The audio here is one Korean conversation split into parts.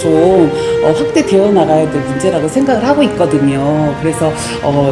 좀 확대되어 나가야 될 문제라고 생각을 하고 있거든요. 그래서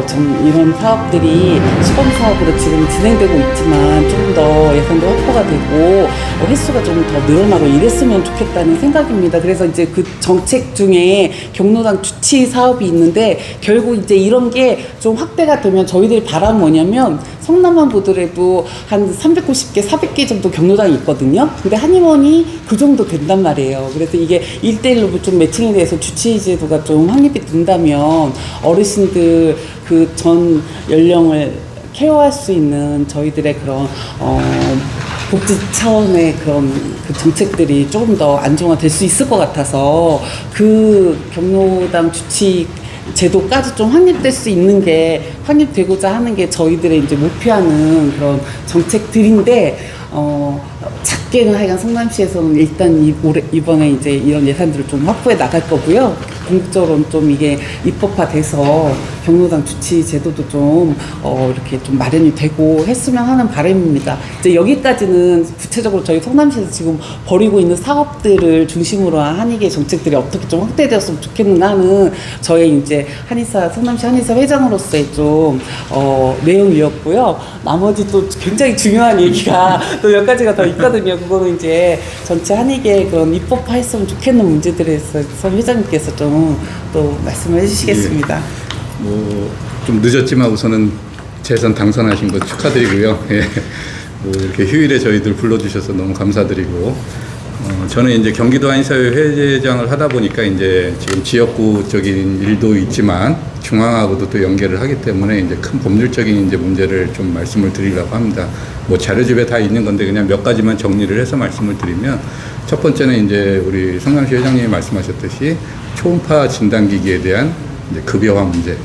좀 이런 사업들이 시범 사업으로 지금 진행되고 있지만 조금 더 예산도 확보가 되고 횟수가 좀 더 늘어나고 이랬으면 좋겠다는 생각입니다. 그래서 이제 그 정책 중에 경로당 주치 사업이 있는데 결국 이제 이런 게 좀 확대가 되면 저희들이 바라는 뭐냐면 성남만 보더라도 한 390개, 400개 정도 경로당이 있거든요. 근데 한의원이 그 정도 된단 말이에요. 그래서 이게 1대1로 좀 매칭에 대해서 주치 제도가 좀 확립이 된다면 어르신들 그 전 연령을 케어할 수 있는 저희들의 그런 복지 차원의 그런 그 정책들이 조금 더 안정화될 수 있을 것 같아서 그 경로당 주치 제도까지 좀 확립될 수 있는 게 확립되고자 하는 게 저희들의 이제 목표하는 그런 정책들인데 작게는 하여간 성남시에서는 일단 이번에 이제 이런 예산들을 좀 확보해 나갈 거고요. 궁극적으로는 좀 이게 입법화돼서 경로당 주치 제도도 좀 이렇게 좀 마련이 되고 했으면 하는 바람입니다. 이제 여기까지는 구체적으로 저희 성남시에서 지금 벌이고 있는 사업들을 중심으로 한 한의계 정책들이 어떻게 좀 확대되었으면 좋겠는가 하는 저의 이제 한의사 성남시 한의사 회장으로서의 좀 내용이었고요. 나머지 또 굉장히 중요한 얘기가 또 몇 가지가 더 있거든요. 그거는 이제 전체 한의계 그런 입법화했으면 좋겠는 문제들에 대해서 회장님께서 좀 또 말씀을 해주시겠습니다. 예. 좀 늦었지만 우선은 재선 당선하신 거 축하드리고요. 예. 이렇게 휴일에 저희들 불러주셔서 너무 감사드리고, 저는 이제 경기도 한의사회 회장을 하다 보니까 이제 지금 지역구적인 일도 있지만 중앙하고도 또 연계를 하기 때문에 이제 큰 법률적인 이제 문제를 좀 말씀을 드리려고 합니다. 자료집에 다 있는 건데 그냥 몇 가지만 정리를 해서 말씀을 드리면, 첫 번째는 이제 우리 성남시 회장님이 말씀하셨듯이 초음파 진단기기에 대한 이제 급여화 문제.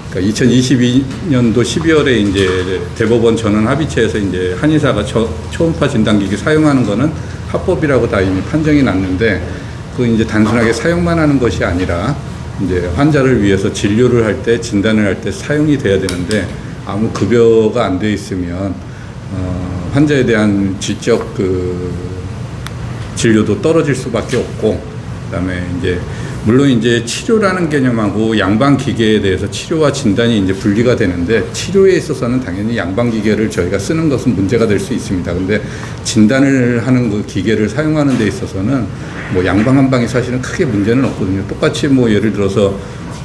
그러니까 2022년도 12월에 이제 대법원 전원 합의체에서 이제 한의사가 초음파 진단기기 사용하는 거는 합법이라고 다 이미 판정이 났는데, 그 이제 단순하게 사용만 하는 것이 아니라 이제 환자를 위해서 진료를 할 때, 진단을 할 때 사용이 돼야 되는데 아무 급여가 안 돼 있으면 환자에 대한 질적 진료도 떨어질 수밖에 없고, 그다음에 이제 물론 이제 치료라는 개념하고 양방 기계에 대해서 치료와 진단이 이제 분리가 되는데, 치료에 있어서는 당연히 양방 기계를 저희가 쓰는 것은 문제가 될 수 있습니다. 근데 진단을 하는 그 기계를 사용하는 데 있어서는 양방 한 방이 사실은 크게 문제는 없거든요. 똑같이 예를 들어서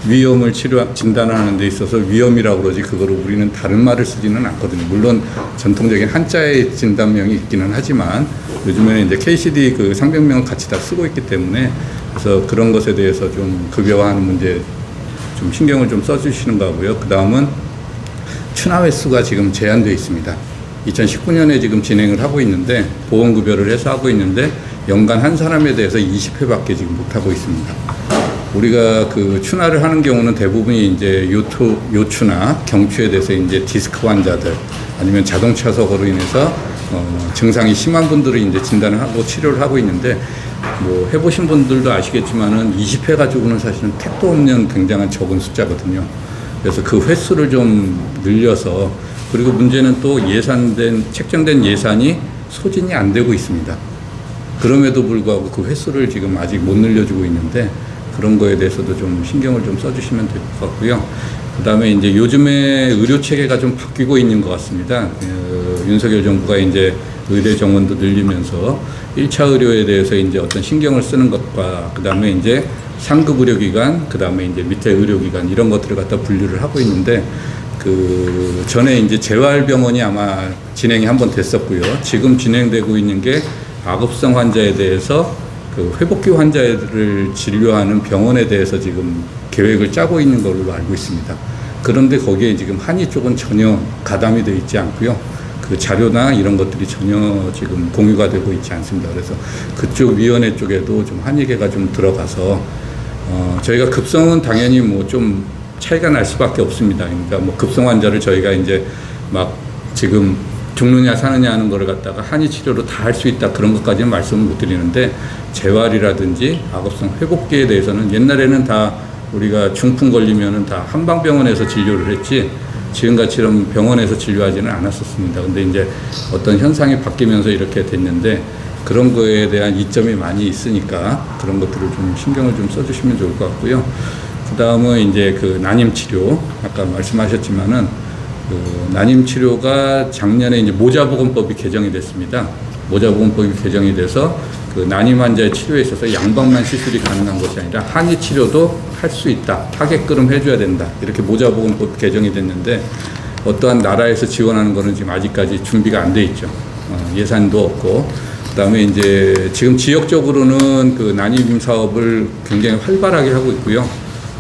위염을 진단하는 데 있어서 위염이라고 그러지 그거를 우리는 다른 말을 쓰지는 않거든요. 물론 전통적인 한자의 진단명이 있기는 하지만 요즘에는 이제 KCD 그 상병명을 같이 다 쓰고 있기 때문에, 그래서 그런 것에 대해서 좀 급여화하는 문제 좀 신경을 좀 써주시는 거고요. 그 다음은 추나 횟수가 지금 제한되어 있습니다. 2019년에 지금 진행을 하고 있는데, 보험급여를 해서 하고 있는데 연간 한 사람에 대해서 20회밖에 지금 못하고 있습니다. 우리가 그 추나를 하는 경우는 대부분이 이제 요추나 경추에 대해서 이제 디스크 환자들 아니면 자동차사고로 인해서 증상이 심한 분들을 이제 진단을 하고 치료를 하고 있는데, 해보신 분들도 아시겠지만은 20회 가지고는 사실은 택도 없는 굉장한 적은 숫자거든요. 그래서 그 횟수를 좀 늘려서, 그리고 문제는 또 책정된 예산이 소진이 안 되고 있습니다. 그럼에도 불구하고 그 횟수를 지금 아직 못 늘려주고 있는데, 그런 거에 대해서도 좀 신경을 좀 써주시면 될 것 같고요. 그 다음에 이제 요즘에 의료 체계가 좀 바뀌고 있는 것 같습니다. 윤석열 정부가 이제 의대 정원도 늘리면서 1차 의료에 대해서 이제 어떤 신경을 쓰는 것과, 그 다음에 이제 상급 의료기관, 그 다음에 이제 밑에 의료기관 이런 것들을 갖다 분류를 하고 있는데, 그 전에 이제 재활병원이 아마 진행이 한번 됐었고요. 지금 진행되고 있는 게 악업성 환자에 대해서 그 회복기 환자를 진료하는 병원에 대해서 지금 계획을 짜고 있는 걸로 알고 있습니다. 그런데 거기에 지금 한의 쪽은 전혀 가담이 되어 있지 않고요. 그 자료나 이런 것들이 전혀 지금 공유가 되고 있지 않습니다. 그래서 그쪽 위원회 쪽에도 좀 한의계가 좀 들어가서 저희가 급성은 당연히 좀 차이가 날 수밖에 없습니다. 그러니까 급성 환자를 저희가 이제 지금 죽느냐 사느냐 하는 거를 갖다가 한의 치료로 다 할 수 있다 그런 것까지는 말씀을 못 드리는데, 재활이라든지 악업성 회복기에 대해서는 옛날에는 다 우리가 중풍 걸리면은 다 한방병원에서 진료를 했지 지금같이는 병원에서 진료하지는 않았었습니다. 근데 이제 어떤 현상이 바뀌면서 이렇게 됐는데, 그런 거에 대한 이점이 많이 있으니까 그런 것들을 좀 신경을 좀 써주시면 좋을 것 같고요. 그 다음은 이제 그 난임 치료, 아까 말씀하셨지만은 그 난임 치료가 작년에 이제 모자보건법이 개정이 됐습니다. 모자보건법이 개정이 돼서 그 난임 환자의 치료에 있어서 양방만 시술이 가능한 것이 아니라 한의 치료도 할 수 있다. 하게끔 해줘야 된다. 이렇게 모자보건법 개정이 됐는데 어떠한 나라에서 지원하는 거는 지금 아직까지 준비가 안 돼 있죠. 예산도 없고. 그다음에 이제 지금 지역적으로는 그 난임 사업을 굉장히 활발하게 하고 있고요.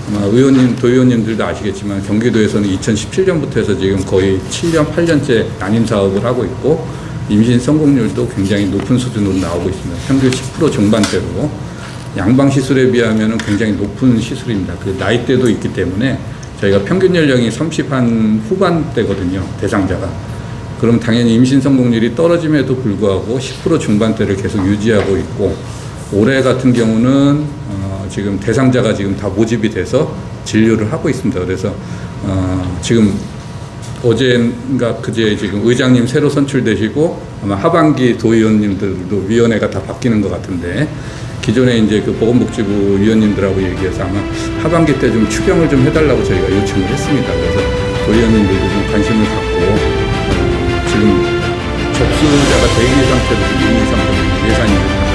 아마 의원님, 도의원님들도 아시겠지만 경기도에서는 2017년부터 해서 지금 거의 7년, 8년째 난임 사업을 하고 있고 임신 성공률도 굉장히 높은 수준으로 나오고 있습니다. 평균 10% 중반대로 양방 시술에 비하면 굉장히 높은 시술입니다. 그 나이대도 있기 때문에 저희가 평균 연령이 30한 후반대거든요. 대상자가. 그럼 당연히 임신 성공률이 떨어짐에도 불구하고 10% 중반대를 계속 유지하고 있고 올해 같은 경우는 지금 대상자가 지금 다 모집이 돼서 진료를 하고 있습니다. 그래서 지금 어제인가 그제 지금 의장님 새로 선출되시고 아마 하반기 도의원님들도 위원회가 다 바뀌는 것 같은데 기존에 이제 그 보건복지부 위원님들하고 얘기해서 아마 하반기 때 좀 추경을 좀 해달라고 저희가 요청을 했습니다. 그래서 도의원님들도 좀 관심을 갖고 지금 접수자가 대기 상태로 있는 상태로 예산이